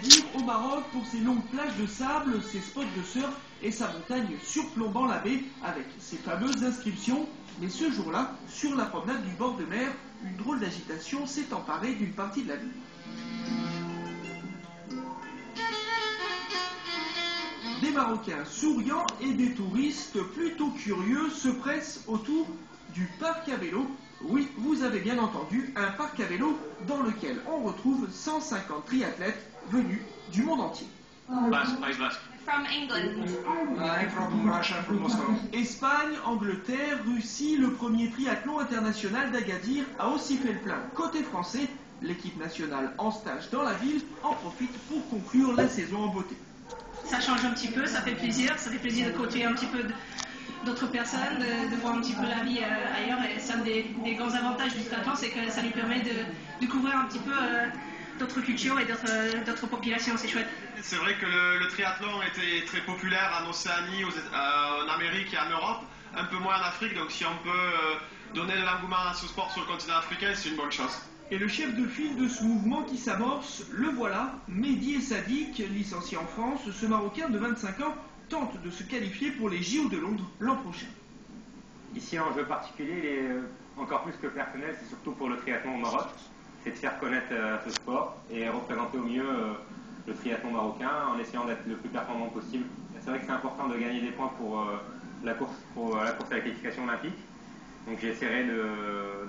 d'Agadir, au Maroc, pour ses longues plages de sable, ses spots de surf et sa montagne surplombant la baie avec ses fameuses inscriptions. Mais ce jour-là, sur la promenade du bord de mer, une drôle d'agitation s'est emparée d'une partie de la ville. Des Marocains souriants et des touristes plutôt curieux se pressent autour du parc à vélo. Oui, vous avez bien entendu, un parc à vélo dans lequel on retrouve 150 triathlètes venus du monde entier. País Basque. From England. I'm from Russia, from Moscow. Espagne, Angleterre, Russie, le premier triathlon international d'Agadir a aussi fait le plein. Côté français, l'équipe nationale en stage dans la ville en profite pour conclure la saison en beauté. Ça change un petit peu, ça fait plaisir de côtoyer un petit peu d'autres personnes, de voir un petit peu la vie ailleurs. Et c'est un des grands avantages du triathlon, c'est que ça lui permet de découvrir un petit peu d'autres cultures et d'autres populations, c'est chouette. C'est vrai que le triathlon était très populaire en Océanie, en Amérique et en Europe, un peu moins en Afrique, donc si on peut donner de l'engouement à ce sport sur le continent africain, c'est une bonne chose. Et le chef de file de ce mouvement qui s'amorce, le voilà, Mehdi Essadik, licencié en France, ce Marocain de 25 ans tente de se qualifier pour les JO de Londres l'an prochain. Ici, l'enjeu particulier, encore plus que personnel, c'est surtout pour le triathlon au Maroc, c'est de faire connaître ce sport et représenter au mieux le triathlon marocain en essayant d'être le plus performant possible. C'est vrai que c'est important de gagner des points pour la course à la qualification olympique, donc j'essaierai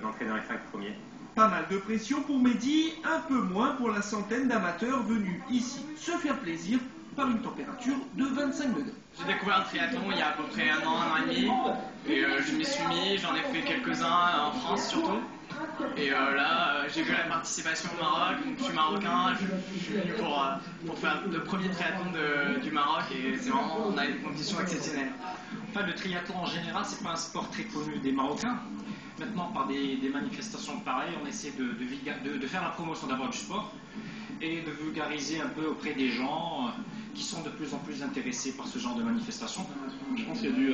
d'entrer dans les 5 premiers. Pas mal de pression pour Mehdi, un peu moins pour la centaine d'amateurs venus ici se faire plaisir par une température de 25 degrés. J'ai découvert le triathlon il y a à peu près un an et demi, et je m'y suis mis, j'en ai fait quelques-uns en France surtout. Et là, j'ai vu la participation au Maroc, donc je suis marocain, je suis venu pour faire le premier triathlon du Maroc, et c'est vraiment, on a des conditions exceptionnelles. Enfin, le triathlon en général, c'est pas un sport très connu des Marocains. Maintenant, par des manifestations pareilles, on essaie de faire la promotion d'abord du sport et de vulgariser un peu auprès des gens qui sont de plus en plus intéressés par ce genre de manifestations. Je pense qu'il y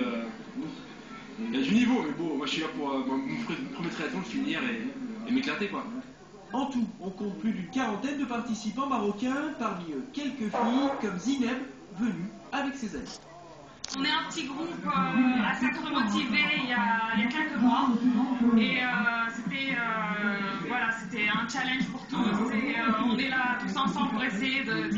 a du niveau, mais bon, moi je suis là pour mon premier triathlon, le finir et m'éclater quoi. En tout, on compte plus d'une quarantaine de participants marocains, parmi eux quelques filles comme Zineb, venues avec ses amis. On est un petit groupe assez motivé il y a quelques mois et c'était un challenge pour tous et on est là tous ensemble pour essayer de le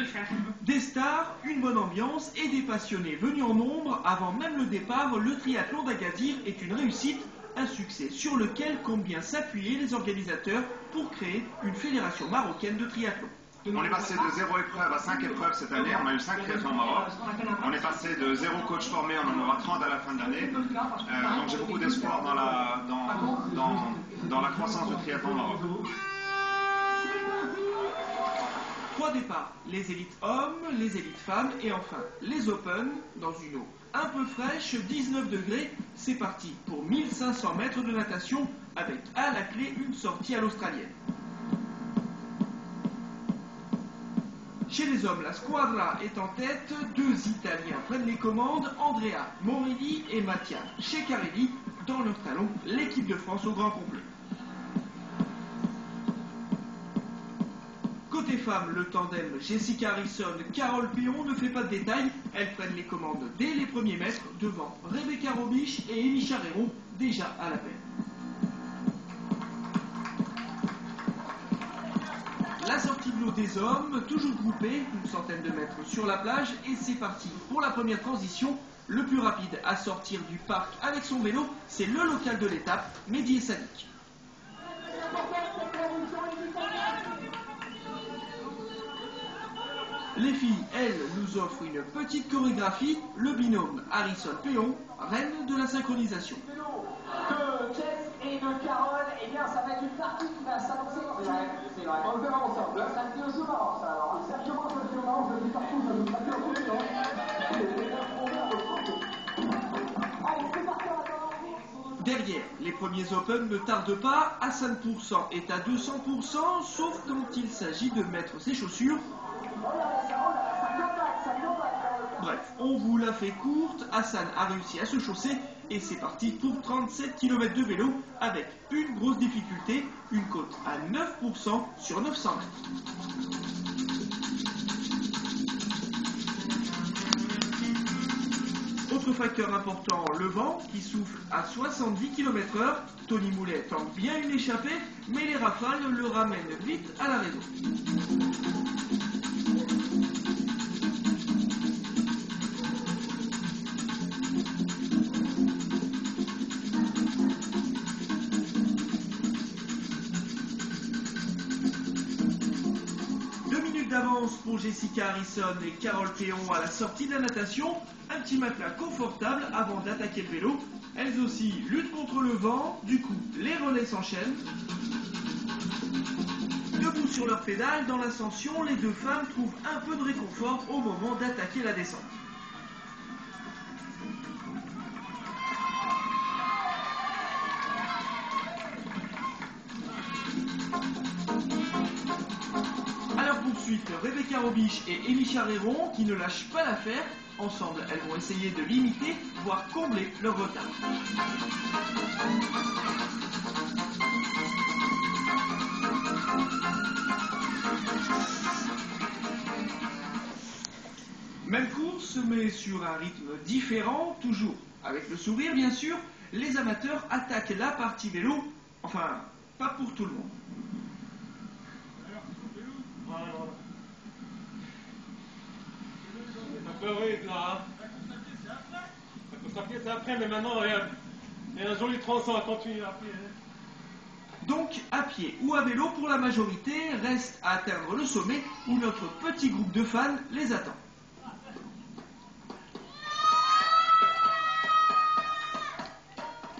faire. Des stars, une bonne ambiance et des passionnés venus en nombre. Avant même le départ, le triathlon d'Agadir est une réussite, un succès sur lequel comptent bien s'appuyer les organisateurs pour créer une fédération marocaine de triathlon. On est passé de 0 épreuve à 5 épreuves cette année, on a eu 5 triathlons au Maroc. On est passé de 0 coach formé, on en aura 30 à la fin de l'année. Donc j'ai beaucoup d'espoir dans la croissance du triathlon au Maroc. 3 départs, les élites hommes, les élites femmes et enfin les Open dans une eau un peu fraîche, 19 degrés. C'est parti pour 1500 mètres de natation avec à la clé une sortie à l'australienne. Chez les hommes, la squadra est en tête, 2 Italiens prennent les commandes, Andrea Morelli et Mattia Ceccarelli. Dans leur talon, l'équipe de France au grand complet. Côté femmes, le tandem Jessica Harrison-Carole Péon ne fait pas de détails. Elles prennent les commandes dès les premiers mètres devant Rebecca Robich et Amy Charreron, déjà à la peine. La sortie de l'eau des hommes, toujours groupée, une centaine de mètres sur la plage, et c'est parti pour la première transition. Le plus rapide à sortir du parc avec son vélo, c'est le local de l'étape, Mehdi Essadik. Les filles, elles, nous offrent une petite chorégraphie, le binôme Harrison-Péon, reine de la synchronisation. De Jess et de Carole, eh bien ça va être une partie qui va s'annoncer. C'est vrai. On le verra ensemble. Ça me dit aussi marrant ça alors. Exactement, ça me dit marrant, je le dis partout, je le dis partout. Allez, c'est parti, on Derrière, les premiers Open ne tardent pas, Hassan Pourcent est à 200%, sauf quand il s'agit de mettre ses chaussures. Bref, on vous la fait courte, Hassan a réussi à se chausser et c'est parti pour 37 km de vélo avec une grosse difficulté, une cote à 9% sur 900 mètres. Autre facteur important, le vent qui souffle à 70 km/h. Tony Moulet tente bien une échappée, mais les rafales le ramènent vite à la raison. D'avance pour Jessica Harrison et Carole Péon à la sortie de la natation, un petit matelas confortable avant d'attaquer le vélo. Elles aussi luttent contre le vent, du coup les relais s'enchaînent. Debout sur leurs pédales, dans l'ascension, les deux femmes trouvent un peu de réconfort au moment d'attaquer la descente. Ensuite, Rebecca Robiche et Amy Charéron qui ne lâchent pas l'affaire. Ensemble, elles vont essayer de limiter, voire combler leur retard. Même course, mais sur un rythme différent, toujours avec le sourire bien sûr. Les amateurs attaquent la partie vélo, enfin, pas pour tout le monde. Là. La course à pied c'est après, mais maintenant il y a un joli tronçon à continuer à pied. Donc à pied ou à vélo pour la majorité, reste à atteindre le sommet où notre petit groupe de fans les attend.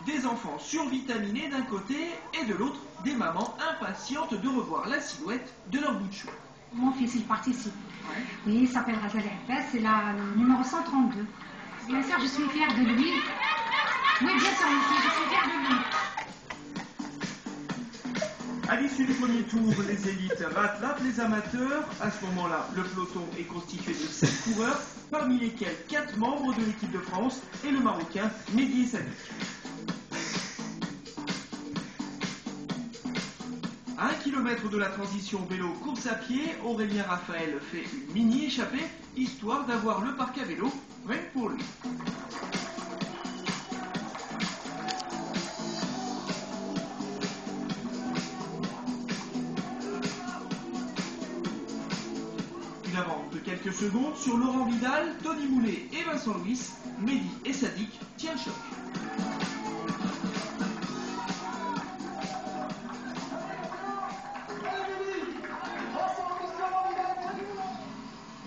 Des enfants survitaminés d'un côté et de l'autre, des mamans impatientes de revoir la silhouette de leur bout de chou. Mon fils, il participe. Oui, il s'appelle Razal Herpes, c'est la numéro 132. Bien sûr, je suis fière de lui. Oui, bien sûr, monsieur, je suis fière de lui. À l'issue du premier tour, les élites rattrapent les amateurs. À ce moment-là, le peloton est constitué de 7 coureurs, parmi lesquels 4 membres de l'équipe de France et le Marocain Mehdi Sadik. À 1 km de la transition vélo-course à pied, Aurélien Raphaël fait une mini-échappée, histoire d'avoir le parc à vélo, rien que pour lui. Une avance de quelques secondes sur Laurent Vidal, Tony Moulet et Vincent Louis, Mehdi et Sadik tiennent le choc.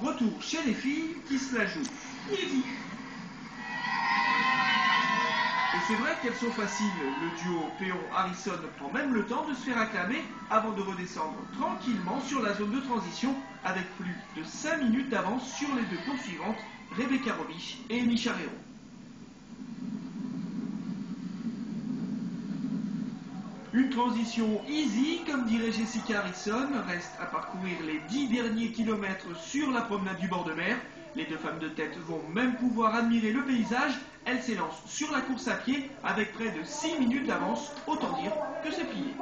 Retour chez les filles qui se la jouent easy. Et c'est vrai qu'elles sont faciles. Le duo Péon-Harrison prend même le temps de se faire acclamer avant de redescendre tranquillement sur la zone de transition avec plus de 5 minutes d'avance sur les deux poursuivantes, Rebecca Robiche et Amy Charéron. Une transition easy, comme dirait Jessica Harrison, reste à parcourir les 10 derniers kilomètres sur la promenade du bord de mer. Les deux femmes de tête vont même pouvoir admirer le paysage. Elles s'élancent sur la course à pied avec près de 6 minutes d'avance, autant dire que c'est plié.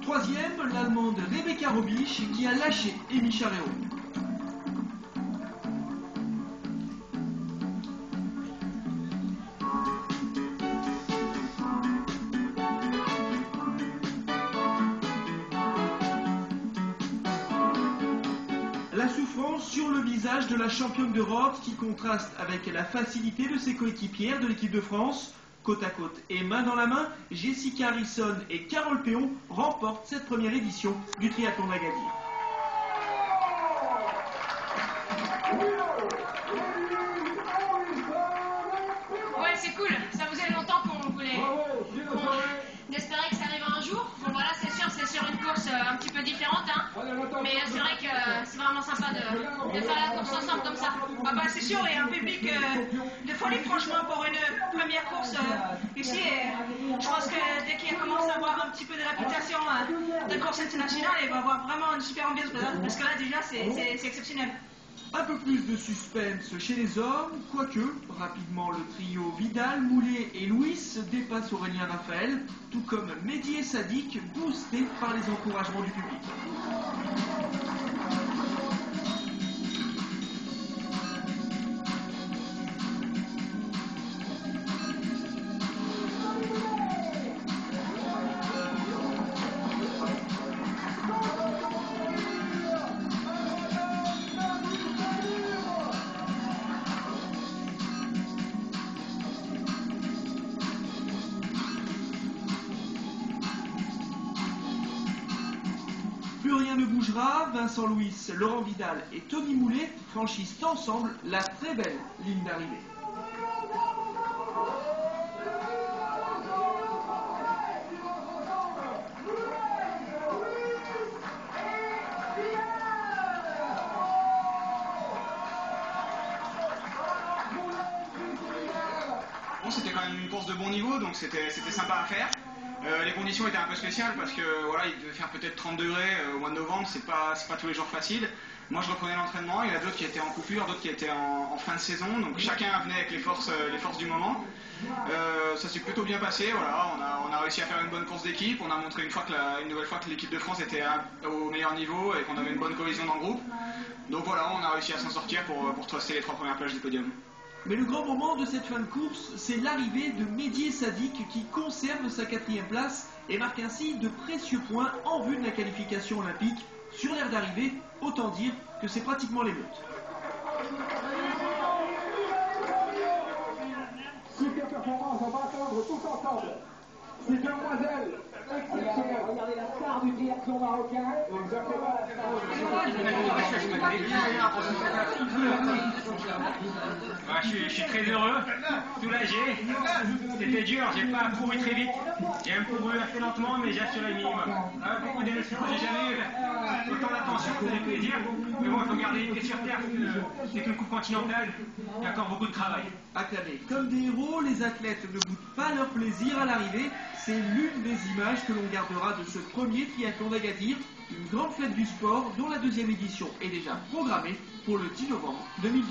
Troisième, l'Allemande Rebecca Robiche qui a lâché Amy Charéron. La souffrance sur le visage de la championne d'Europe qui contraste avec la facilité de ses coéquipières de l'équipe de France. Côte à côte et main dans la main, Jessica Harrison et Carole Péon remportent cette première édition du triathlon d'Agadir. Ouais, c'est cool. Ça faisait longtemps qu'on voulait... On espérait que ça arrive un jour. Bon voilà, c'est sûr, c'est sur une course un petit peu différente, hein. Mais c'est vrai que c'est vraiment sympa de faire la course ensemble comme ça. Ah bah c'est sûr, il y a un public de folie franchement pour une première course ici. Et je pense que dès qu'il commence à avoir un petit peu de réputation de course internationale, il va avoir vraiment une super ambiance parce que là déjà c'est exceptionnel. Un peu plus de suspense chez les hommes, quoique, rapidement le trio Vidal, Moulet et Louis dépasse Aurélien Raphaël, tout comme Mehdi et Sadik, boostés par les encouragements du public. Plus rien ne bougera, Vincent Louis, Laurent Vidal et Tony Moulet franchissent ensemble la très belle ligne d'arrivée. Bon, c'était quand même une course de bon niveau, donc c'était sympa à faire. Les conditions étaient un peu spéciales parce que voilà, il devait faire peut-être 30 degrés au mois de novembre, c'est pas tous les jours facile. Moi je reprenais l'entraînement, il y en a d'autres qui étaient en coupure, d'autres qui étaient en fin de saison, donc chacun venait avec les forces du moment. Ça s'est plutôt bien passé, voilà, on a réussi à faire une bonne course d'équipe, on a montré une nouvelle fois que l'équipe de France était au meilleur niveau et qu'on avait une bonne cohésion dans le groupe. Donc voilà, on a réussi à s'en sortir pour truster les 3 premières places du podium. Mais le grand moment de cette fin de course, c'est l'arrivée de Mehdi et Sadik qui conserve sa 4e place et marque ainsi de précieux points en vue de la qualification olympique. Sur l'aire d'arrivée, autant dire que c'est pratiquement l'émeute. Super performance, on va attendre tous ensemble. C'est demoiselle exceptionnelle. Regardez la star du triathlon marocain. Je suis très heureux, soulagé. C'était dur, j'ai pas couru très vite. J'ai un peu couru assez lentement, mais j'ai assuré le minimum. Beaucoup d'émotions, j'ai jamais eu autant d'attention, ça fait plaisir. Mais bon, il faut garder les pieds sur terre, c'est qu'une coupe continentale. Il y a encore beaucoup de travail. Acclamés comme des héros, les athlètes ne goûtent pas leur plaisir à l'arrivée. C'est l'une des images que l'on gardera de ce premier triathlon d'Agadir, une grande fête du sport dont la 2e édition est déjà programmée pour le 10 novembre 2012.